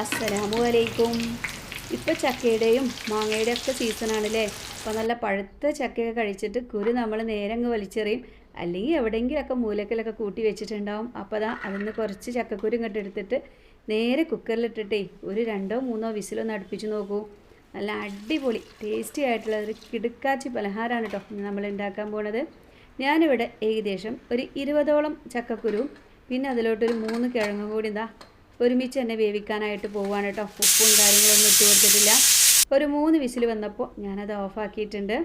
അസ്സലാമു അലൈക്കും. ഇപ്പോൾ ചക്കയുടെയും മാങ്ങയുടെ ഒക്കെ സീസണാണല്ലേ. അപ്പോൾ നല്ല പഴുത്ത ചക്കയൊക്കെ കഴിച്ചിട്ട് കുരു നമ്മൾ നേരെ അങ്ങ് വലിച്ചെറിയും, അല്ലെങ്കിൽ എവിടെയെങ്കിലുമൊക്കെ മൂലക്കലൊക്കെ കൂട്ടി വെച്ചിട്ടുണ്ടാവും. അപ്പോൾ അതിൽ നിന്ന് കുറച്ച് ചക്കക്കുരു ഇങ്ങോട്ട് എടുത്തിട്ട് നേരെ കുക്കറിലിട്ടിട്ടേ ഒരു 2-3 വിസിലൊന്ന് അടുപ്പിച്ച് നോക്കൂ. നല്ല അടിപൊളി ടേസ്റ്റി ആയിട്ടുള്ള ഒരു കിടുക്കാച്ചി പലഹാരമാണ് കേട്ടോ നമ്മൾ ഉണ്ടാക്കാൻ പോണത്. ഞാനിവിടെ ഏകദേശം ഒരു 20ഓളം ചക്കക്കുരുവും പിന്നെ അതിലോട്ടൊരു 3 കിഴങ്ങും കൂടി ഒരുമിച്ച് തന്നെ വേവിക്കാനായിട്ട് പോവുകയാണ് കേട്ടോ. ഉപ്പും കാര്യങ്ങളൊന്നും ഇട്ട് കൊടുത്തിട്ടില്ല. ഒരു 3 വിസിൽ വന്നപ്പോൾ ഞാനത് ഓഫാക്കിയിട്ടുണ്ട്.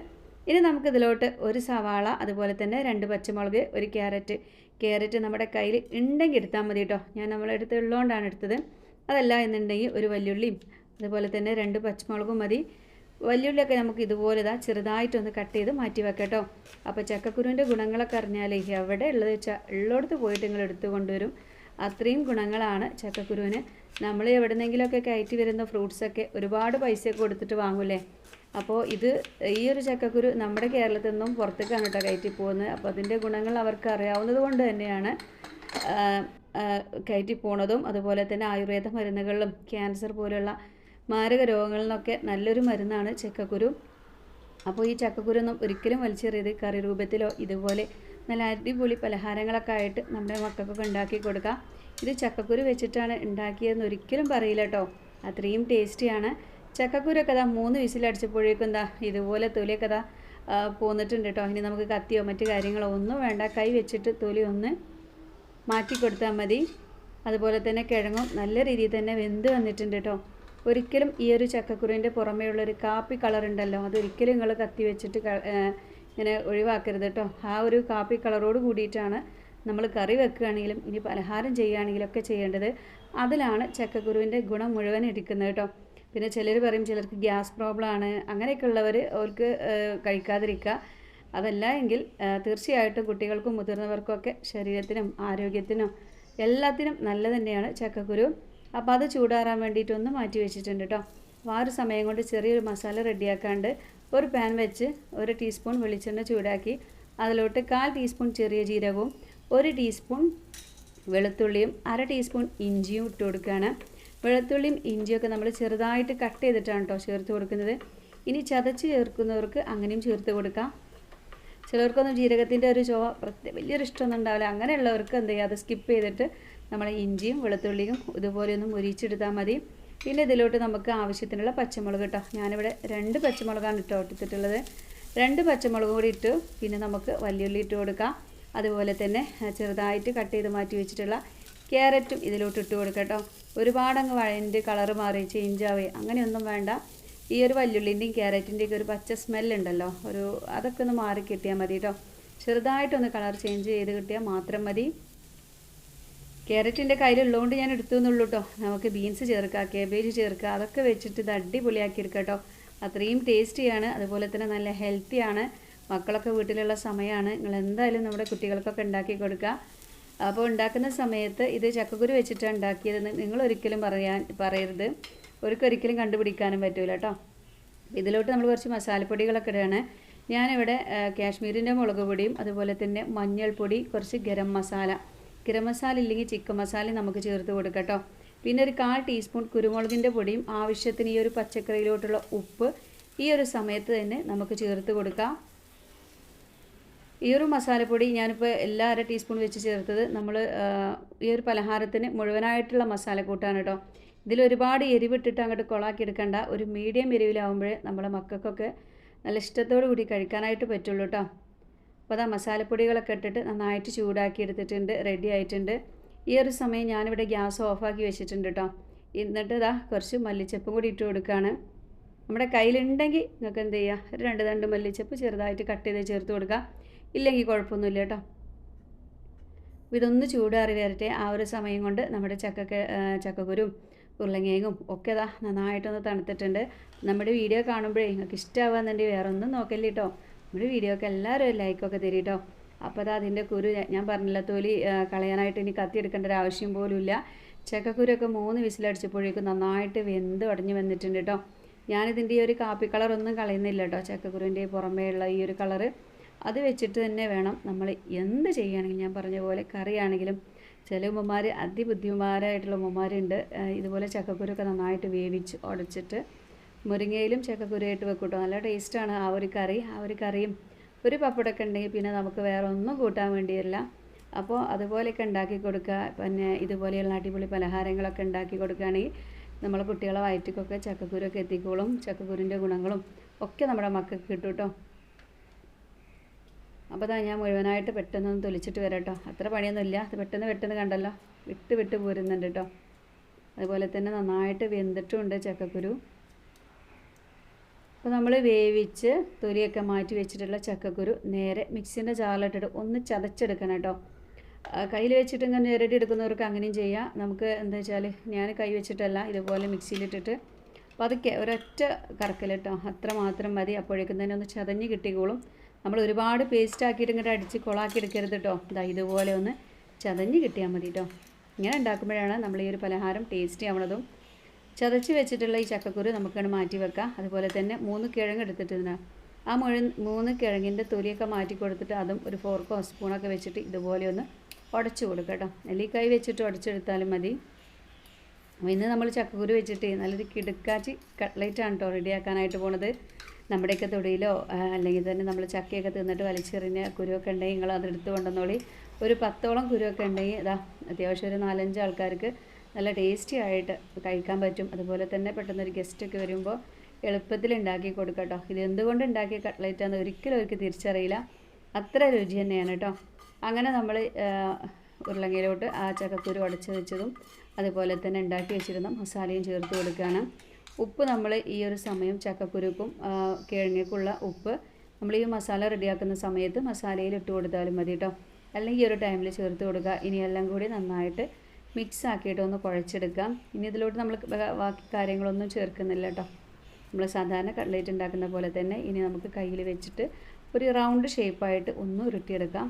ഇനി നമുക്കിതിലോട്ട് ഒരു സവാള, അതുപോലെ തന്നെ 2 പച്ചമുളക്, ഒരു ക്യാരറ്റ് നമ്മുടെ കയ്യിൽ ഉണ്ടെങ്കിൽ എടുത്താൽ മതി കേട്ടോ. ഞാൻ നമ്മളെടുത്ത് ഉള്ളതുകൊണ്ടാണ് എടുത്തത്. അതല്ല എന്നുണ്ടെങ്കിൽ ഒരു വല്യുള്ളിയും അതുപോലെ തന്നെ 2 പച്ചമുളകും മതി. വല്യുള്ളിയൊക്കെ നമുക്ക് ഇതുപോലെ ചെറുതായിട്ടൊന്ന് കട്ട് ചെയ്ത് മാറ്റി വെക്കാം കേട്ടോ. അപ്പോൾ ചക്കക്കുരുവിൻ്റെ ഗുണങ്ങളൊക്കെ അറിഞ്ഞാലേ എവിടെ ഉള്ളത് വെച്ചാൽ ഉള്ളിടത്ത് പോയിട്ട് നിങ്ങൾ എടുത്തു കൊണ്ടുവരും. അത്രയും ഗുണങ്ങളാണ് ചക്കക്കുരുവിന്. നമ്മൾ എവിടെന്നെങ്കിലുമൊക്കെ കയറ്റി വരുന്ന ഫ്രൂട്ട്സൊക്കെ ഒരുപാട് പൈസയൊക്കെ കൊടുത്തിട്ട് വാങ്ങൂലേ. അപ്പോൾ ഈ ഒരു ചക്കക്കുരു നമ്മുടെ കേരളത്തിൽ നിന്നും പുറത്തേക്കാണ് കേട്ടോ കയറ്റി പോകുന്നത്. അപ്പോൾ അതിൻ്റെ ഗുണങ്ങൾ അവർക്ക് അറിയാവുന്നത് കൊണ്ട് തന്നെയാണ് കയറ്റി പോണതും. അതുപോലെ തന്നെ ആയുർവേദ മരുന്നുകളിലും ക്യാൻസർ പോലുള്ള മാരക രോഗങ്ങളിൽ നിന്നൊക്കെ നല്ലൊരു മരുന്നാണ് ചക്കക്കുരു. അപ്പോൾ ഈ ചക്കക്കുരൊന്നും ഒരിക്കലും വലിച്ചെറിയത് കറി രൂപത്തിലോ ഇതുപോലെ നല്ല അടിപൊളി പലഹാരങ്ങളൊക്കെ ആയിട്ട് നമ്മുടെ മക്കൾക്കൊക്കെ ഉണ്ടാക്കി കൊടുക്കാം. ഇത് ചക്കക്കുരു വെച്ചിട്ടാണ് ഉണ്ടാക്കിയതെന്ന് ഒരിക്കലും പറയില്ല കേട്ടോ. അത്രയും ടേസ്റ്റിയാണ്. ചക്കക്കുരൊക്കെ 3 വിസിലടിച്ചപ്പോഴേക്കും ഇതുപോലെ തൊലിയൊക്കെ പോന്നിട്ടുണ്ട് കേട്ടോ. ഇനി നമുക്ക് കത്തിയോ മറ്റു കാര്യങ്ങളോ ഒന്നും വേണ്ട, കൈ വെച്ചിട്ട് തൊലി ഒന്ന് മാറ്റി കൊടുത്താൽ മതി. അതുപോലെ തന്നെ കിഴങ്ങും നല്ല രീതിയിൽ തന്നെ വെന്ത് വന്നിട്ടുണ്ട് കേട്ടോ. ഒരിക്കലും ഈ ഒരു ചക്കക്കുരുവിൻ്റെ പുറമേ ഉള്ളൊരു കാപ്പി കളർ ഉണ്ടല്ലോ, അതൊരിക്കലും നിങ്ങൾ കത്തി വെച്ചിട്ട് ഇങ്ങനെ ഒഴിവാക്കരുത് കേട്ടോ. ആ ഒരു കാപ്പി കളറോട് കൂടിയിട്ടാണ് നമ്മൾ കറി വെക്കുകയാണെങ്കിലും ഇനി പലഹാരം ചെയ്യുകയാണെങ്കിലും ഒക്കെ ചെയ്യേണ്ടത്. അതിലാണ് ചക്കക്കുരുവിൻ്റെ ഗുണം മുഴുവൻ ഇരിക്കുന്നത് കേട്ടോ. പിന്നെ ചിലർ പറയും ചിലർക്ക് ഗ്യാസ് പ്രോബ്ലം ആണ്, അങ്ങനെയൊക്കെ ഉള്ളവർ അവർക്ക് കഴിക്കാതിരിക്കുക. അതല്ല എങ്കിൽ തീർച്ചയായിട്ടും കുട്ടികൾക്കും മുതിർന്നവർക്കൊക്കെ ശരീരത്തിനും ആരോഗ്യത്തിനും എല്ലാത്തിനും നല്ല തന്നെയാണ് ചക്കക്കുരു. അപ്പോൾ അത് ചൂടാറാൻ വേണ്ടിയിട്ടൊന്ന് മാറ്റി വെച്ചിട്ടുണ്ട് കേട്ടോ. അപ്പോൾ ആ ഒരു സമയം കൊണ്ട് ചെറിയൊരു മസാല റെഡിയാക്കാണ്ട് ഒരു പാൻ വെച്ച് 1 ടീസ്പൂൺ വെളിച്ചെണ്ണ ചൂടാക്കി അതിലോട്ട് 1/4 ടീസ്പൂൺ ചെറിയ ജീരകവും 1 ടീസ്പൂൺ വെളുത്തുള്ളിയും 1/2 ടീസ്പൂൺ ഇഞ്ചിയും ഇട്ട് കൊടുക്കുകയാണ്. വെളുത്തുള്ളിയും ഇഞ്ചിയൊക്കെ നമ്മൾ ചെറുതായിട്ട് കട്ട് ചെയ്തിട്ടാണ് കേട്ടോ ചേർത്ത് കൊടുക്കുന്നത്. ഇനി ചതച്ച് ചേർക്കുന്നവർക്ക് അങ്ങനെയും ചേർത്ത് കൊടുക്കാം. ചിലർക്കൊന്നും ജീരകത്തിൻ്റെ ഒരു ചുവ വലിയൊരു ഇഷ്ടമൊന്നും ഉണ്ടാവില്ല. അങ്ങനെയുള്ളവർക്ക് എന്ത് ചെയ്യുക, അത് സ്കിപ്പ് ചെയ്തിട്ട് നമ്മൾ ഇഞ്ചിയും വെളുത്തുള്ളിയും ഇതുപോലെ ഒന്ന് മുരിച്ചെടുത്താൽ മതി. പിന്നെ ഇതിലോട്ട് നമുക്ക് ആവശ്യത്തിനുള്ള പച്ചമുളക് കേട്ടോ. ഞാനിവിടെ 2 പച്ചമുളകാണ് എടുത്തിട്ടുള്ളത്. 2 പച്ചമുളക് കൂടി ഇട്ടു. പിന്നെ നമുക്ക് വലിയുള്ളി ഇട്ട് കൊടുക്കാം. അതുപോലെ തന്നെ ചെറുതായിട്ട് കട്ട് ചെയ്ത് മാറ്റി വെച്ചിട്ടുള്ള ക്യാരറ്റും ഇതിലോട്ട് ഇട്ട് കൊടുക്കാം കേട്ടോ. ഒരുപാടങ്ങ് വഴൻ്റെ കളറ് മാറി ചേഞ്ച് ആവുകയും അങ്ങനെയൊന്നും വേണ്ട. ഈ ഒരു വലിയുള്ളിൻ്റെയും ക്യാരറ്റിൻ്റെയൊക്കെ ഒരു പച്ച സ്മെല്ലുണ്ടല്ലോ, അതൊക്കെ ഒന്ന് മാറി കിട്ടിയാൽ മതി കേട്ടോ. ചെറുതായിട്ടൊന്ന് കളർ ചേഞ്ച് ചെയ്ത് കിട്ടിയാൽ മാത്രം മതി. ക്യാരറ്റിൻ്റെ കയ്യിലുള്ളതുകൊണ്ട് ഞാൻ എടുത്തു എന്നുള്ളൂ കേട്ടോ. നമുക്ക് ബീൻസ് ചേർക്കുക, കേബേജ് ചേർക്കുക, അതൊക്കെ വെച്ചിട്ട് ഇത് അടിപൊളിയാക്കി എടുക്കുക കേട്ടോ. അത്രയും ടേസ്റ്റിയാണ്. അതുപോലെ തന്നെ നല്ല ഹെൽത്തിയാണ്. മക്കളൊക്കെ വീട്ടിലുള്ള സമയമാണ്. നിങ്ങൾ എന്തായാലും നമ്മുടെ കുട്ടികൾക്കൊക്കെ ഉണ്ടാക്കി കൊടുക്കുക. അപ്പോൾ ഉണ്ടാക്കുന്ന സമയത്ത് ഇത് ചക്കക്കുരു വെച്ചിട്ടാണ് ഉണ്ടാക്കിയതെന്ന് നിങ്ങൾ ഒരിക്കലും പറയരുത്. ഒരിക്കലും കണ്ടുപിടിക്കാനും പറ്റില്ല കേട്ടോ. ഇതിലോട്ട് നമ്മൾ കുറച്ച് മസാലപ്പൊടികളൊക്കെ ഇടുകയാണ്. ഞാനിവിടെ കാശ്മീരിൻ്റെ മുളക് പൊടിയും അതുപോലെ തന്നെ മഞ്ഞൾപ്പൊടി, കുറച്ച് ഗരം മസാല ഇല്ലെങ്കിൽ ചിക്കൻ മസാലയും നമുക്ക് ചേർത്ത് കൊടുക്കാം കേട്ടോ. പിന്നെ ഒരു 1/4 ടീസ്പൂൺ കുരുമുളകിൻ്റെ പൊടിയും ആവശ്യത്തിന് ഈ ഒരു പച്ചക്കറിയിലോട്ടുള്ള ഉപ്പ് ഈ ഒരു സമയത്ത് തന്നെ നമുക്ക് ചേർത്ത് കൊടുക്കാം. ഈ ഒരു മസാലപ്പൊടി ഞാനിപ്പോൾ 1/2 ടീസ്പൂൺ വെച്ച് ചേർത്തത് നമ്മൾ ഈ ഒരു പലഹാരത്തിന് മുഴുവനായിട്ടുള്ള മസാല കൂട്ടാണ് കേട്ടോ. ഇതിലൊരുപാട് എരിവിട്ടിട്ട് അങ്ങോട്ട് കൊളാക്കി എടുക്കേണ്ട. ഒരു മീഡിയം എരിവിലാവുമ്പോഴേ നമ്മളെ മക്കൾക്കൊക്കെ നല്ല ഇഷ്ടത്തോടു കൂടി കഴിക്കാനായിട്ട് പറ്റുള്ളൂ കേട്ടോ. അപ്പോൾ മസാലപ്പൊടികളൊക്കെ ഇട്ടിട്ട് നന്നായിട്ട് ചൂടാക്കി എടുത്തിട്ടുണ്ട്, റെഡി ആയിട്ടുണ്ട്. ഈ ഒരു സമയം ഞാനിവിടെ ഗ്യാസ് ഓഫാക്കി വെച്ചിട്ടുണ്ട് കേട്ടോ. എന്നിട്ട് കുറച്ച് മല്ലിച്ചപ്പും കൂടി ഇട്ട് കൊടുക്കുകയാണ്. നമ്മുടെ കയ്യിലുണ്ടെങ്കിൽ നിങ്ങൾക്ക് എന്ത് ചെയ്യുക, 2 തണ്ട് മല്ലിച്ചപ്പ് ചെറുതായിട്ട് കട്ട് ചെയ്ത് ചേർത്ത് കൊടുക്കുക. ഇല്ലെങ്കിൽ കുഴപ്പമൊന്നുമില്ല കേട്ടോ. ഇതൊന്ന് ചൂടാറി വരട്ടെ. ആ ഒരു സമയം കൊണ്ട് നമ്മുടെ ചക്കക്കുരും ഉരുളങ്കിഴങ്ങും ഒക്കെ നന്നായിട്ടൊന്ന് തണുത്തിട്ടുണ്ട്. നമ്മുടെ വീഡിയോ കാണുമ്പോഴേ നിങ്ങൾക്ക് ഇഷ്ടമാകുന്നുണ്ടെങ്കിൽ വേറെ ഒന്നും നോക്കല്ലേ കേട്ടോ. നമ്മുടെ വീഡിയോക്ക് എല്ലാവരും ലൈക്കൊക്കെ തരും കേട്ടോ. അപ്പോൾ അതിൻ്റെ കുരു ഞാൻ പറഞ്ഞില്ല, തൊലി കളയാനായിട്ട് ഇനി കത്തിയെടുക്കേണ്ട ഒരു ആവശ്യം പോലുമില്ല. ചക്കക്കുരൊക്കെ 3 വിസിലടിച്ചപ്പോഴേക്കും നന്നായിട്ട് വെന്ത് ഉടഞ്ഞ് വന്നിട്ടുണ്ട് കേട്ടോ. ഞാനിതിൻ്റെ ഈ ഒരു കാപ്പി കളറൊന്നും കളയുന്നില്ല കേട്ടോ. ചക്കക്കുരുവിൻ്റെ പുറമേ ഉള്ള ഈ ഒരു കളറ് അത് വെച്ചിട്ട് തന്നെ വേണം നമ്മൾ എന്ത് ചെയ്യുകയാണെങ്കിലും, ഞാൻ പറഞ്ഞ പോലെ കറിയാണെങ്കിലും ചില ഉമ്മമാർ അതിബുദ്ധിമാരായിട്ടുള്ള ഉമ്മമാരുണ്ട്. ഇതുപോലെ ചക്കക്കുരൊക്കെ നന്നായിട്ട് വേവിച്ച് ഉടച്ചിട്ട് മുരിങ്ങയിലും ചക്കക്കുരുവായിട്ട് വെക്കും കേട്ടോ. നല്ല ടേസ്റ്റാണ് ആ ഒരു കറി. ആ ഒരു കറിയും ഒരു പപ്പടമൊക്കെ ഉണ്ടെങ്കിൽ പിന്നെ നമുക്ക് വേറെ ഒന്നും കൂട്ടാൻ വേണ്ടിയല്ല. അപ്പോൾ അതുപോലെയൊക്കെ ഉണ്ടാക്കി കൊടുക്കുക. പിന്നെ ഇതുപോലെയുള്ള അടിപൊളി പലഹാരങ്ങളൊക്കെ ഉണ്ടാക്കി കൊടുക്കുകയാണെങ്കിൽ നമ്മളെ കുട്ടികളെ വയറ്റിക്കൊക്കെ ചക്കക്കുരൊക്കെ എത്തിക്കോളും. ചക്കക്കുരിൻ്റെ ഗുണങ്ങളും ഒക്കെ നമ്മുടെ മക്കൾക്ക് കിട്ടും കേട്ടോ. അപ്പോൾ അതാ ഞാൻ മുഴുവനായിട്ട് പെട്ടെന്നൊന്ന് തൊലിച്ചിട്ട് വരാം കേട്ടോ. അത്ര പണിയൊന്നുമില്ല. അത് പെട്ടെന്ന് കണ്ടല്ലോ, വിട്ട് പോരുന്നുണ്ട് കേട്ടോ. അതുപോലെ തന്നെ നന്നായിട്ട് വെന്തിട്ടുമുണ്ട് ചക്കക്കുരു. അപ്പോൾ നമ്മൾ വേവിച്ച് തൊലിയൊക്കെ മാറ്റി വെച്ചിട്ടുള്ള ചക്കക്കുരു നേരെ മിക്സിൻ്റെ ജാറിലിട്ടിട്ട് ഒന്ന് ചതച്ചെടുക്കണം കേട്ടോ. കയ്യിൽ വെച്ചിട്ട് ഇങ്ങനെ ഞെരടി എടുക്കുന്നവർക്ക് അങ്ങനെയും ചെയ്യാം. നമുക്ക് എന്താ വെച്ചാൽ ഞാൻ കൈ വെച്ചിട്ടല്ല, ഇതുപോലെ മിക്സിയിലിട്ടിട്ട് പതുക്കെ ഒരൊറ്റ കറക്കൽ കേട്ടോ, അത്ര മാത്രം മതി. അപ്പോഴേക്കും തന്നെ ഒന്ന് ചതഞ്ഞ് കിട്ടിക്കോളും. നമ്മൾ ഒരുപാട് പേസ്റ്റ് ആക്കിയിട്ട് ഇങ്ങോട്ട് അടിച്ച് കൊളാക്കി എടുക്കരുത് കേട്ടോ. ഇതാ ഇതുപോലെ ഒന്ന് ചതഞ്ഞ് കിട്ടിയാൽ മതി കേട്ടോ. ഇങ്ങനെ ഉണ്ടാക്കുമ്പോഴാണ് നമ്മൾ ഈ ഒരു പലഹാരം ടേസ്റ്റി ആവണതും. ചതച്ച് വെച്ചിട്ടുള്ള ഈ ചക്കക്കുരു നമുക്കങ്ങ് മാറ്റി വെക്കാം. അതുപോലെ തന്നെ 3 കിഴങ്ങ് എടുത്തിട്ടുണ്ട്. ആ 3 കിഴങ്ങിൻ്റെ തൊലിയൊക്കെ മാറ്റി കൊടുത്തിട്ട് അതും ഒരു ഫോർക്കോ സ്പൂണൊക്കെ വെച്ചിട്ട് ഇതുപോലെ ഒന്ന് ഉടച്ചു കൊടുക്കുക കേട്ടോ. അല്ലെങ്കിൽ കൈ വെച്ചിട്ട് ഉടച്ചെടുത്താലും മതി. അപ്പോൾ ഇന്ന് നമ്മൾ ചക്കക്കുരു വെച്ചിട്ട് നല്ലൊരു കിടുക്കാച്ചി കട്ട്ലേറ്റാണ് കേട്ടോ റെഡിയാക്കാനായിട്ട് പോണത്. നമ്മുടെയൊക്കെ തൊടിയിലോ അല്ലെങ്കിൽ തന്നെ നമ്മൾ ചക്കയൊക്കെ തിന്നിട്ട് വലിച്ചെറിഞ്ഞ കുരുവൊക്കെ ഉണ്ടെങ്കിൽ നിങ്ങൾ അതെടുത്ത് കൊണ്ടുവന്നോളി. ഒരു 10ഓളം കുരുവൊക്കെ ഉണ്ടെങ്കിൽ ഇതാ അത്യാവശ്യം ഒരു 4-5 ആൾക്കാർക്ക് നല്ല ടേസ്റ്റി ആയിട്ട് കഴിക്കാൻ പറ്റും. അതുപോലെ തന്നെ പെട്ടെന്നൊരു ഗസ്റ്റൊക്കെ വരുമ്പോൾ എളുപ്പത്തിൽ ഉണ്ടാക്കി കൊടുക്കാം കേട്ടോ. ഇത് എന്തുകൊണ്ട് ഉണ്ടാക്കിയ കട്ട്ലേറ്റാണെന്ന് ഒരിക്കലും അവർക്ക് തിരിച്ചറിയില്ല. അത്ര രുചി തന്നെയാണ് കേട്ടോ. അങ്ങനെ നമ്മൾ ഉരുളങ്ങയിലോട്ട് ആ ചക്കക്കുരു ഉടച്ച് വെച്ചതും അതുപോലെ തന്നെ ഉണ്ടാക്കി വെച്ചിരുന്ന മസാലയും ചേർത്ത് കൊടുക്കുകയാണ്. ഉപ്പ് നമ്മൾ ഈ ഒരു സമയം ചക്കക്കുരുക്കും കിഴങ്ങേക്കുള്ള ഉപ്പ് നമ്മൾ ഈ മസാല റെഡിയാക്കുന്ന സമയത്ത് മസാലയിൽ ഇട്ട് കൊടുത്താലും മതി കേട്ടോ. അല്ലെങ്കിൽ ഈ ഒരു ടൈമിൽ ചേർത്ത് കൊടുക്കുക. ഇനി എല്ലാം കൂടി നന്നായിട്ട് മിക്സ് ആക്കിയിട്ട് ഒന്ന് കുഴച്ചെടുക്കാം. ഇനി ഇതിലോട്ട് നമ്മൾ ബാക്കി കാര്യങ്ങളൊന്നും ചേർക്കുന്നില്ല കേട്ടോ. നമ്മൾ സാധാരണ കട്ട്ലേറ്റ് ഉണ്ടാക്കുന്ന പോലെ തന്നെ ഇനി നമുക്ക് കയ്യിൽ വെച്ചിട്ട് ഒരു റൗണ്ട് ഷേപ്പായിട്ട് ഒന്ന് ഉരുട്ടിയെടുക്കാം.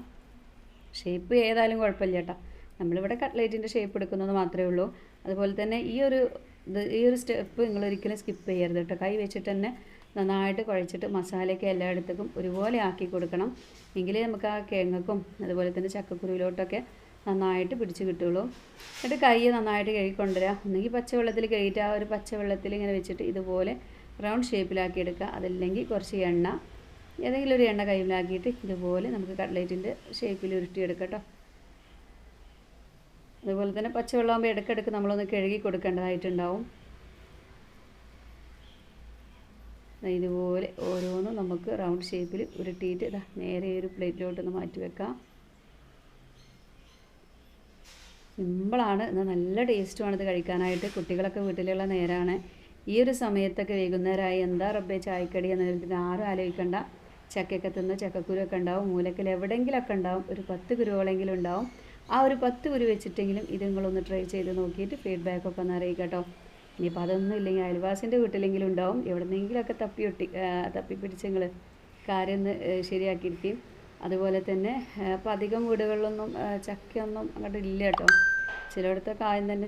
ഷേപ്പ് ഏതായാലും കുഴപ്പമില്ല കേട്ടോ. നമ്മളിവിടെ കട്ട്ലേറ്റിൻ്റെ ഷേപ്പ് എടുക്കുന്നത് മാത്രമേ ഉള്ളൂ. അതുപോലെ തന്നെ ഈ ഒരു സ്റ്റെപ്പ് നിങ്ങൾ ഒരിക്കലും സ്കിപ്പ് ചെയ്യരുത് കേട്ടോ. കൈ വെച്ചിട്ട് തന്നെ നന്നായിട്ട് കുഴച്ചിട്ട് മസാലയൊക്കെ എല്ലായിടത്തേക്കും ഒരുപോലെ ആക്കി കൊടുക്കണം. എങ്കിലേ നമുക്ക് ആ കിഴങ്ങക്കും അതുപോലെ തന്നെ ചക്കക്കുരുവിലോട്ടൊക്കെ നന്നായിട്ട് പിടിച്ച് കിട്ടുള്ളൂ. എന്നിട്ട് കൈ നന്നായിട്ട് കഴുകിക്കൊണ്ടുവരിക. ഒന്നുകിൽ പച്ചവെള്ളത്തിൽ കഴുകിയിട്ട് ആ ഒരു പച്ചവെള്ളത്തിൽ ഇങ്ങനെ വെച്ചിട്ട് ഇതുപോലെ റൗണ്ട് ഷേപ്പിലാക്കി എടുക്കുക. അതല്ലെങ്കിൽ കുറച്ച് എണ്ണ, ഏതെങ്കിലും ഒരു എണ്ണ കയ്യിലാക്കിയിട്ട് ഇതുപോലെ നമുക്ക് കട്ട്ലേറ്റിൻ്റെ ഷേപ്പിൽ ഉരുട്ടിയെടുക്കാം കേട്ടോ. അതുപോലെ തന്നെ പച്ചവെള്ളമാകുമ്പോൾ ഇടയ്ക്കിടയ്ക്ക് നമ്മളൊന്ന് കഴുകി കൊടുക്കേണ്ടതായിട്ടുണ്ടാവും. ഇതുപോലെ ഓരോന്നും നമുക്ക് റൗണ്ട് ഷേപ്പിൽ ഉരുട്ടിയിട്ട് ഇതാ നേരെ ഒരു പ്ലേറ്റിലോട്ടൊന്ന് മാറ്റി വെക്കാം. സിമ്പിളാണ്, എന്നാൽ നല്ല ടേസ്റ്റുമാണ് ഇത് കഴിക്കാനായിട്ട്. കുട്ടികളൊക്കെ വീട്ടിലുള്ള നേരമാണ്. ഈ ഒരു സമയത്തൊക്കെ വൈകുന്നേരമായി എന്താ റബ്ബേ ചായക്കടി എന്നതിന് ആരും ആലോചിക്കണ്ട. ചക്കയൊക്കെ തിന്ന് ചക്കക്കുരുവൊക്കെ ഉണ്ടാവും, മൂലക്കൽ എവിടെയെങ്കിലുമൊക്കെ ഉണ്ടാവും. ഒരു 10 കുരുവോളെങ്കിലും ഉണ്ടാവും. ആ ഒരു 10 കുരു വെച്ചിട്ടെങ്കിലും ഇത് നിങ്ങളൊന്ന് ട്രൈ ചെയ്ത് നോക്കിയിട്ട് ഫീഡ്ബാക്കൊക്കെ ഒന്ന് അറിയിക്കുക കേട്ടോ. ഇനിയിപ്പോൾ അതൊന്നും ഇല്ലെങ്കിൽ അയൽവാസിൻ്റെ വീട്ടിലെങ്കിലും ഉണ്ടാവും. എവിടെന്നെങ്കിലുമൊക്കെ തപ്പിപ്പിടിച്ച് നിങ്ങൾ കാര്യം ഒന്ന് ശരിയാക്കിയിരിക്കും. അതുപോലെ തന്നെ അപ്പോൾ അധികം വീടുകളിലൊന്നും ചക്കയൊന്നും അങ്ങോട്ട് ഇല്ല കേട്ടോ. ചിലയിടത്തൊക്കെ ആദ്യം തന്നെ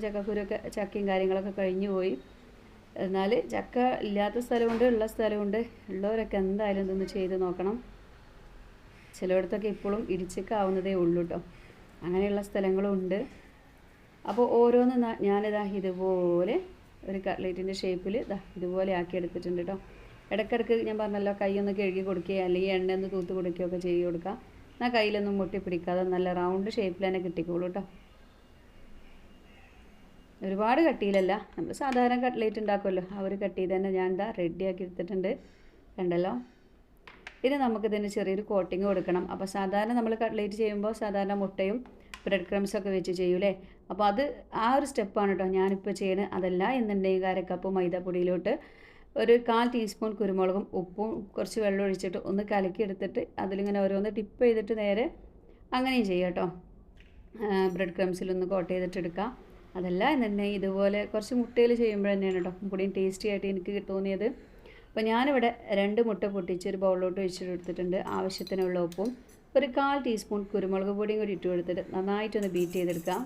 ചക്കയും കാര്യങ്ങളൊക്കെ കഴിഞ്ഞു പോയി. എന്നാൽ ചക്ക ഇല്ലാത്ത സ്ഥലമുണ്ട്, ഉള്ള സ്ഥലമുണ്ട്. ഉള്ളവരൊക്കെ എന്തായാലും ഇതൊന്ന് ചെയ്ത് നോക്കണം. ചിലയിടത്തൊക്കെ ഇപ്പോഴും ഇടിച്ചക്കാവുന്നതേ ഉള്ളൂ കേട്ടോ. അങ്ങനെയുള്ള സ്ഥലങ്ങളും ഉണ്ട്. അപ്പോൾ ഓരോന്നും ഞാനിതാ ഇതുപോലെ ഒരു കട്ട്ലേറ്റിൻ്റെ ഷേപ്പിൽ ഇതുപോലെ ആക്കി എടുത്തിട്ടുണ്ട് കേട്ടോ. ഇടയ്ക്കിടയ്ക്ക് ഞാൻ പറഞ്ഞല്ലോ കൈയൊന്ന് കഴുകി കൊടുക്കുകയോ അല്ലെങ്കിൽ എണ്ണ ഒന്ന് തൂത്ത് കൊടുക്കുകയൊക്കെ ചെയ്ത് കൊടുക്കുക. എന്നാൽ കയ്യിലൊന്നും മുട്ടി പിടിക്കാതെ നല്ല റൗണ്ട് ഷേപ്പിൽ തന്നെ കിട്ടിക്കോളൂ കേട്ടോ. ഒരുപാട് കട്ടിയിലല്ല, നമ്മൾ സാധാരണ കട്ട്ലേറ്റ് ഉണ്ടാക്കുമല്ലോ ആ ഒരു കട്ടിയിൽ തന്നെ ഞാൻ റെഡിയാക്കി എടുത്തിട്ടുണ്ട്. കണ്ടല്ലോ. ഇനി നമുക്കിതിന് ചെറിയൊരു കോട്ടിങ് കൊടുക്കണം. അപ്പോൾ സാധാരണ നമ്മൾ കട്ട്ലേറ്റ് ചെയ്യുമ്പോൾ സാധാരണ മുട്ടയും ബ്രെഡ് ക്രംസൊക്കെ വെച്ച് ചെയ്യൂലേ. അപ്പോൾ അത് ആ ഒരു സ്റ്റെപ്പാണ് കേട്ടോ ഞാനിപ്പോൾ ചെയ്യുന്നത്. അതല്ല എന്നുണ്ടെങ്കിൽ 1/2 കപ്പ് മൈദാപ്പൊടിയിലോട്ട് ഒരു 1/4 ടീസ്പൂൺ കുരുമുളകും ഉപ്പും കുറച്ച് വെള്ളം ഒഴിച്ചിട്ട് ഒന്ന് കലക്കി എടുത്തിട്ട് അതിലിങ്ങനെ ഓരോന്ന് ടിപ്പ് ചെയ്തിട്ട് നേരെ അങ്ങനെയും ചെയ്യാം കേട്ടോ. ബ്രെഡ് ക്രംസിലൊന്ന് കോട്ട് ചെയ്തിട്ട് എടുക്കാം. അതല്ല എന്നുണ്ടെങ്കിൽ ഇതുപോലെ കുറച്ച് മുട്ടയിൽ ചെയ്യുമ്പോൾ തന്നെയാണ് കേട്ടോ കൂടിയും ടേസ്റ്റി ആയിട്ട് എനിക്ക് തോന്നിയത്. അപ്പോൾ ഞാനിവിടെ 2 മുട്ട പൊട്ടിച്ച് ഒരു ബൗളിലോട്ട് ഒഴിച്ചെടുത്തിട്ടുണ്ട്. ആവശ്യത്തിനുള്ള ഉപ്പും ഒരു 1/4 ടീസ്പൂൺ കുരുമുളക് പൊടിയും കൂടി ഇട്ട് കൊടുത്തിട്ട് നന്നായിട്ടൊന്ന് ബീറ്റ് ചെയ്തെടുക്കാം.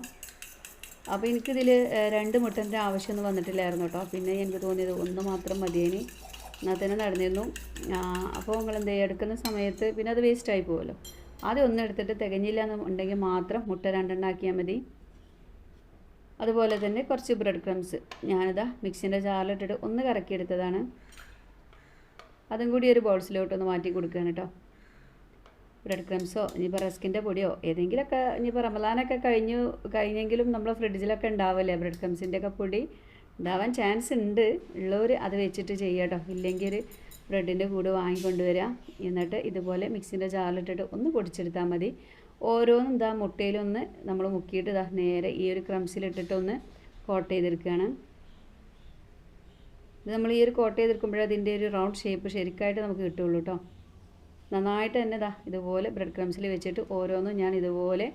അപ്പോൾ എനിക്കിതിൽ 2 മുട്ടൻ്റെ ആവശ്യമൊന്നും വന്നിട്ടില്ലായിരുന്നു കേട്ടോ. പിന്നെ എനിക്ക് തോന്നിയത് 1 മാത്രം മതിയേനി, എന്നാൽ തന്നെ നടന്നിരുന്നു. അപ്പോൾ നിങ്ങൾ എന്ത് ചെയ്യുക, എടുക്കുന്ന സമയത്ത് പിന്നെ അത് വേസ്റ്റായി പോകുമല്ലോ. ആദ്യം 1 എടുത്തിട്ട് തികഞ്ഞില്ല എന്നുണ്ടെങ്കിൽ മാത്രം മുട്ട 2 ആക്കിയാൽ മതി. അതുപോലെ തന്നെ കുറച്ച് ബ്രെഡ് ക്രംസ് ഞാനിതാ മിക്സിൻ്റെ ജാറിലിട്ടിട്ട് ഒന്ന് കറക്കിയെടുത്തതാണ്. അതും കൂടി ഒരു ബൗൾസിലോട്ടൊന്ന് മാറ്റി കൊടുക്കുകയാണ് കേട്ടോ. ബ്രെഡ് ക്രംസോ ഇനിയിപ്പോൾ റസ്കിൻ്റെ പൊടിയോ ഏതെങ്കിലുമൊക്കെ ഇനിയിപ്പോൾ റമദാനൊക്കെ കഴിഞ്ഞെങ്കിലും നമ്മൾ ഫ്രിഡ്ജിലൊക്കെ ഉണ്ടാവില്ലേ ബ്രെഡ് ക്രംസിൻ്റെ ഒക്കെ പൊടി ഉണ്ടാവാൻ ചാൻസ് ഉണ്ട്. ഉള്ളവർ അത് വെച്ചിട്ട് ചെയ്യുക കേട്ടോ. ഇല്ലെങ്കിൽ ഒരു ബ്രെഡിൻ്റെ കൂട് വാങ്ങിക്കൊണ്ടുവരിക. എന്നിട്ട് ഇതുപോലെ മിക്സിൻ്റെ ജാറിലിട്ടിട്ട് ഒന്ന് പൊടിച്ചെടുത്താൽ മതി. ഓരോന്നും ഇതാ മുട്ടയിലൊന്ന് നമ്മൾ മുക്കിയിട്ട് ഇതാ നേരെ ഈ ഒരു ക്രംസിലിട്ടിട്ട് ഒന്ന് കോട്ട് ചെയ്തെടുക്കുകയാണ്. ഇത് നമ്മൾ ഈ ഒരു കോട്ട് ചെയ്തെടുക്കുമ്പോഴേ അതിൻ്റെ ഒരു റൗണ്ട് ഷേപ്പ് ശരിക്കായിട്ട് നമുക്ക് കിട്ടുള്ളൂ കേട്ടോ. നന്നായിട്ട് തന്നെ ഇതാ ഇതുപോലെ ബ്രെഡ് ക്രംസിൽ വെച്ചിട്ട് ഓരോന്നും ഞാൻ ഇതുപോലെ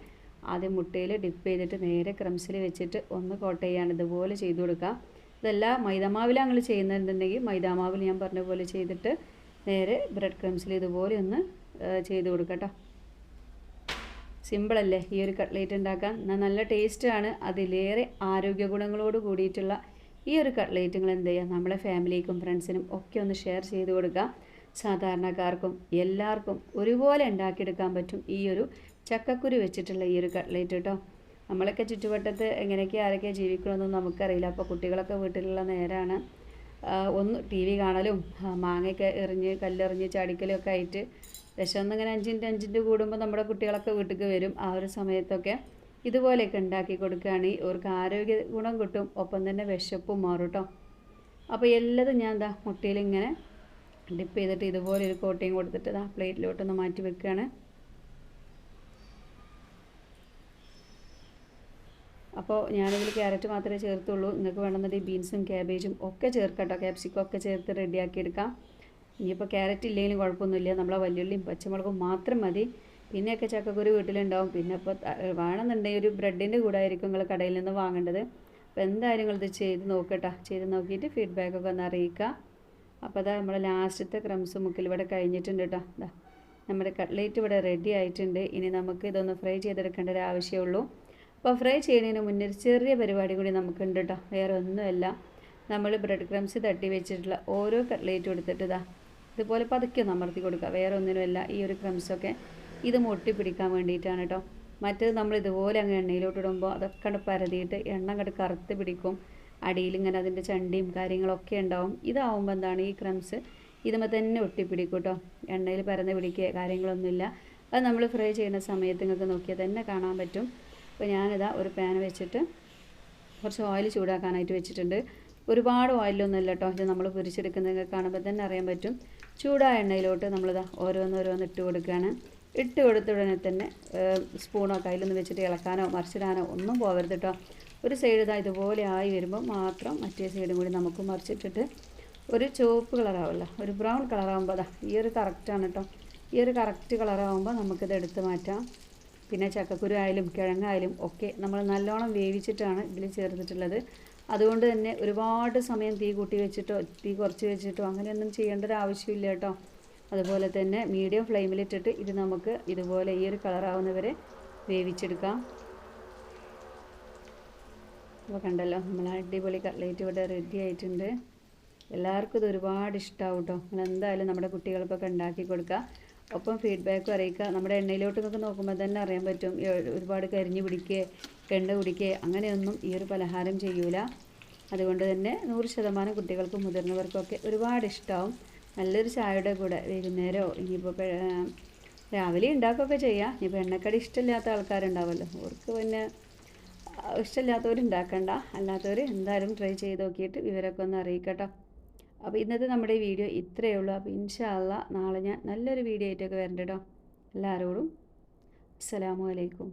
ആദ്യം മുട്ടയിൽ ഡിപ്പ് ചെയ്തിട്ട് നേരെ ക്രംസിൽ വെച്ചിട്ട് ഒന്ന് കോട്ട് ചെയ്യാണ്. ഇതുപോലെ ചെയ്ത് കൊടുക്കുക. ഇതെല്ലാം മൈദാമാവിലാണ് ഞങ്ങൾ ചെയ്യുന്നുണ്ടെങ്കിൽ മൈദാമാവിൽ ഞാൻ പറഞ്ഞ പോലെ ചെയ്തിട്ട് നേരെ ബ്രെഡ് ക്രംസിൽ ഇതുപോലെ ഒന്ന് ചെയ്ത് കൊടുക്കുക കേട്ടോ. സിമ്പിളല്ലേ ഈ ഒരു കട്ട്ലേറ്റ് ഉണ്ടാക്കാൻ. നല്ല ടേസ്റ്റാണ്. അതിലേറെ ആരോഗ്യ ഗുണങ്ങളോട് കൂടിയിട്ടുള്ള ഈ ഒരു കട്ട്ലേറ്റ് നിങ്ങൾ എന്ത് ചെയ്യുക, നമ്മളെ ഫാമിലിക്കും ഫ്രണ്ട്സിനും ഒക്കെ ഒന്ന് ഷെയർ ചെയ്ത് കൊടുക്കുക. സാധാരണക്കാർക്കും എല്ലാവർക്കും ഒരുപോലെ ഉണ്ടാക്കിയെടുക്കാൻ പറ്റും ഈ ഒരു ചക്കക്കുരു വെച്ചിട്ടുള്ള ഈ ഒരു കട്ട്ലേറ്റ് കേട്ടോ. നമ്മളൊക്കെ ചുറ്റുവട്ടത്ത് എങ്ങനെയൊക്കെ ആരൊക്കെ ജീവിക്കണമെന്നൊന്നും നമുക്കറിയില്ല. അപ്പോൾ കുട്ടികളൊക്കെ വീട്ടിലുള്ള നേരമാണ് ഒന്ന് ടി വി കാണലും മാങ്ങയൊക്കെ എറിഞ്ഞ് കല്ലെറിഞ്ഞ് ചാടിക്കലും ഒക്കെ ആയിട്ട് വിശന്നിങ്ങനെ 5 കൂടുമ്പോൾ നമ്മുടെ കുട്ടികളൊക്കെ വീട്ടിലേക്ക് വരും. ആ ഒരു സമയത്തൊക്കെ ഇതുപോലെയൊക്കെ ഉണ്ടാക്കി കൊടുക്കുകയാണെങ്കിൽ അവർക്ക് ആരോഗ്യ ഗുണം കിട്ടും, ഒപ്പം തന്നെ വിശപ്പും മാറും കേട്ടോ. അപ്പോൾ എല്ലതും ഞാൻ എന്താ മുട്ടയിൽ ഇങ്ങനെ ഡിപ്പ് ചെയ്തിട്ട് ഇതുപോലെ ഒരു കോട്ടിങ് കൊടുത്തിട്ട് ഇതാ പ്ലേറ്റിലോട്ടൊന്ന് മാറ്റി വെക്കുകയാണ്. അപ്പോൾ ഞാനിതിൽ ക്യാരറ്റ് മാത്രമേ ചേർത്തുള്ളൂ. നിങ്ങൾക്ക് വേണമെന്നുണ്ടെങ്കിൽ ബീൻസും ക്യാബേജും ഒക്കെ ചേർക്കട്ടോ, ക്യാപ്സിക്കം ഒക്കെ ചേർത്ത് റെഡിയാക്കി എടുക്കാം. ഇനിയിപ്പോൾ ക്യാരറ്റ് ഇല്ലെങ്കിലും കുഴപ്പമൊന്നുമില്ല, നമ്മളെ വലിയുള്ളിയും പച്ചമുളകും മാത്രം മതി. പിന്നെയൊക്കെ ചക്കക്കുരു വീട്ടിലുണ്ടാവും. പിന്നെ ഇപ്പോൾ വേണമെന്നുണ്ടെങ്കിൽ ഒരു ബ്രെഡിൻ്റെ കൂടെ ആയിരിക്കും നിങ്ങൾ കടയിൽ നിന്ന് വാങ്ങേണ്ടത്. അപ്പോൾ എന്തായാലും നിങ്ങളിത് ചെയ്ത് നോക്കട്ടോ. ചെയ്ത് നോക്കിയിട്ട് ഫീഡ്ബാക്കൊക്കെ ഒന്ന് അറിയിക്കുക. അപ്പോൾ അതാ നമ്മൾ ലാസ്റ്റത്തെ ക്രംസ് മുക്കിൽ ഇവിടെ കഴിഞ്ഞിട്ടുണ്ട് കേട്ടോ. അതാ നമ്മുടെ കട്ട്ലേറ്റ് ഇവിടെ റെഡി ആയിട്ടുണ്ട്. ഇനി നമുക്ക് ഇതൊന്ന് ഫ്രൈ ചെയ്തെടുക്കേണ്ട ഒരു ആവശ്യമുള്ളൂ. അപ്പോൾ ഫ്രൈ ചെയ്യുന്നതിന് മുന്നേ ഒരു ചെറിയ പരിപാടി കൂടി നമുക്കുണ്ട് കേട്ടോ. വേറെ ഒന്നുമല്ല, നമ്മൾ ബ്രെഡ് ക്രംസ് തട്ടി വെച്ചിട്ടുള്ള ഓരോ കട്ട്ലേറ്റും എടുത്തിട്ട് ഇതാ ഇതുപോലെ പതുക്കെ ഒന്ന് അമർത്തി കൊടുക്കുക. വേറെ ഒന്നിനുമല്ല, ഈ ഒരു ക്രംസൊക്കെ ഇത് മുട്ടി പിടിക്കാൻ വേണ്ടിയിട്ടാണ് കേട്ടോ. മറ്റേത് നമ്മൾ ഇതുപോലെ അങ്ങ് എണ്ണയിലോട്ട് ഇടുമ്പോൾ അതൊക്കെ അങ്ങ് പരതിയിട്ട് എണ്ണ അങ്ങോട്ട് കറുത്ത് പിടിക്കും. അടിയിൽ ഇങ്ങനെ അതിൻ്റെ ചണ്ടിയും കാര്യങ്ങളൊക്കെ ഉണ്ടാവും. ഇതാവുമ്പോൾ എന്താണ് ഈ ക്രംസ് ഇതുമ്പോൾ തന്നെ ഒട്ടിപ്പിടിക്കും കേട്ടോ. എണ്ണയിൽ പരന്ന് പിടിക്കുക കാര്യങ്ങളൊന്നുമില്ല. അത് നമ്മൾ ഫ്രൈ ചെയ്യുന്ന സമയത്ത് നിങ്ങൾക്ക് നോക്കിയാൽ തന്നെ കാണാൻ പറ്റും. അപ്പോൾ ഞാനിതാ ഒരു പാൻ വെച്ചിട്ട് കുറച്ച് ഓയിൽ ചൂടാക്കാനായിട്ട് വെച്ചിട്ടുണ്ട്. ഒരുപാട് ഓയിലൊന്നുമില്ല കേട്ടോ. ഇത് നമ്മൾ പൊരിച്ചെടുക്കുന്നത് കാണുമ്പോൾ തന്നെ അറിയാൻ പറ്റും. ചൂടായ എണ്ണയിലോട്ട് നമ്മളിതാ ഓരോന്നോരോന്ന് ഇട്ട് കൊടുക്കുകയാണ്. ഇട്ട് കൊടുത്ത ഉടനെ തന്നെ സ്പൂണോ കയ്യിലൊന്ന് വെച്ചിട്ട് ഇളക്കാനോ മറിച്ചിടാനോ ഒന്നും പോകരുത് കേട്ടോ. ഒരു സൈഡ് ഇതാ ഇതുപോലെ ആയി വരുമ്പോൾ മാത്രം മറ്റേ സൈഡും കൂടി നമുക്ക് മറിച്ചിട്ടിട്ട് ഒരു ചുവപ്പ് കളറാവില്ല, ഒരു ബ്രൗൺ കളറാകുമ്പോൾ അതാ ഈ ഒരു കറക്റ്റാണ് കേട്ടോ. ഈ ഒരു കറക്റ്റ് കളറാകുമ്പോൾ നമുക്കിത് എടുത്ത് മാറ്റാം. പിന്നെ ചക്കക്കുരു ആയാലും കിഴങ്ങായാലും ഒക്കെ നമ്മൾ നല്ലോണം വേവിച്ചിട്ടാണ് ഇതിൽ ചേർത്തിട്ടുള്ളത്. അതുകൊണ്ട് തന്നെ ഒരുപാട് സമയം തീ കൂട്ടി വെച്ചിട്ടോ തീ കുറച്ച് വെച്ചിട്ടോ അങ്ങനെയൊന്നും ചെയ്യേണ്ട ഒരു ആവശ്യമില്ല കേട്ടോ. അതുപോലെ തന്നെ മീഡിയം ഫ്ലെയിമിലിട്ടിട്ട് ഇത് നമുക്ക് ഇതുപോലെ ഈ ഒരു കളറാവുന്നവരെ വേവിച്ചെടുക്കാം. അപ്പോൾ കണ്ടല്ലോ, നമ്മൾ അടിപൊളി കട്ട്ലേറ്റ് ഇവിടെ റെഡി ആയിട്ടുണ്ട്. എല്ലാവർക്കും ഇത് ഒരുപാട് ഇഷ്ടമാവും കേട്ടോ. നിങ്ങൾ എന്തായാലും നമ്മുടെ കുട്ടികൾക്കൊക്കെ ഉണ്ടാക്കി കൊടുക്കുക. ഒപ്പം ഫീഡ്ബാക്കും അറിയിക്കുക. നമ്മുടെ എണ്ണയിലോട്ടൊക്കെ നോക്കുമ്പോൾ തന്നെ അറിയാൻ പറ്റും ഒരുപാട് കരിഞ്ഞ് പിടിക്കുക എണ്ണ കുടിക്കുക അങ്ങനെയൊന്നും ഈ ഒരു പലഹാരം ചെയ്യൂല. അതുകൊണ്ട് തന്നെ 100% കുട്ടികൾക്കും മുതിർന്നവർക്കൊക്കെ ഒരുപാട് ഇഷ്ടമാവും. നല്ലൊരു ചായയുടെ കൂടെ വൈകുന്നേരമോ ഇനിയിപ്പോൾ രാവിലെ ഉണ്ടാക്കുകയൊക്കെ ചെയ്യാം. ഇനിയിപ്പോൾ എണ്ണക്കടി ഇഷ്ടമില്ലാത്ത ആൾക്കാരുണ്ടാവുമല്ലോ, അവർക്ക് പിന്നെ ഇഷ്ടമില്ലാത്തവരുണ്ടാക്കണ്ട. അല്ലാത്തവർ എന്തായാലും ട്രൈ ചെയ്ത് നോക്കിയിട്ട് വിവരമൊക്കെ ഒന്ന് അറിയിക്കട്ടോ. അപ്പോൾ ഇന്നത്തെ നമ്മുടെ ഈ വീഡിയോ ഇത്രയേ ഉള്ളൂ. അപ്പോൾ ഇൻഷാ അല്ലാഹ് നാളെ ഞാൻ നല്ലൊരു വീഡിയോ ആയിട്ടൊക്കെ വരണ്ട കേട്ടോ. എല്ലാവരോടും അസ്സലാമു അലൈക്കും.